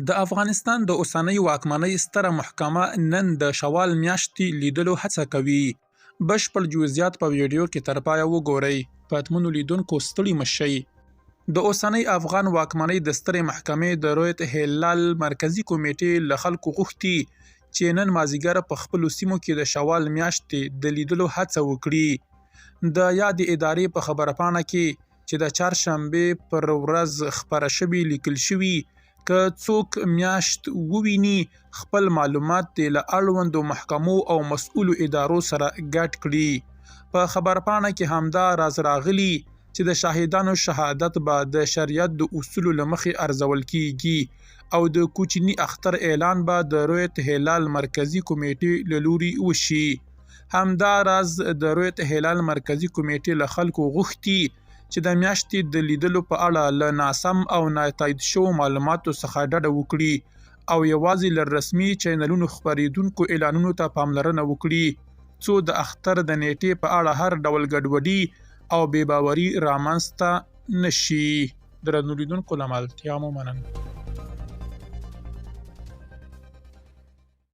د افغانستان د اوسنۍ واکمنۍ ستره محکمه نن د شوال میاشتې لیدلو هڅه کوي. بشپړ جزئیات په ویډیو کې تر پایه وګورئ. پاتمنو لیدونکو ستړي مشئ. د اوسنۍ افغان واکمنۍ د سترې محکمې د رویت هلال مرکزی کمیټې له خلکو غوښتي چې نن مازدیګر په خپلو سیمو کې د شوال میاشتې د لیدلو هڅه وکړي. د یادې ادارې په خبرپاڼه کې چې د چهارشنبې پر ورځ خپره شوې لیکل شوي که څوک میاشت وویني خپل معلومات دې له اړوندو محکمو او مسؤلو ادارو سره ګډ کړي. په خبرپاڼه کې همدا راز راغلي چې د شاهدانو شهادت به د شریعت د اصولو له مخې ارزول کیږي او د کوچني اختر اعلان به د رویت هلال مرکزی کمیټې له لوري وشي. همدا راز د رویت هلال مرکزی کمیټې له خلکو غوښتي چې د میاشتې د لیدلو په اړه له ناسم او ناتایید شوو معلوماتو څخه ډډه وکړي او یوازې له رسمي چینلونو خپریدونکو اعلانونو ته پاملرنه وکړي څو د اختر د نیټې په اړه هر ډول ګډوډي او بې باوري رامنځته نشي. درنو لیدونکو له ملتیا مو مننه.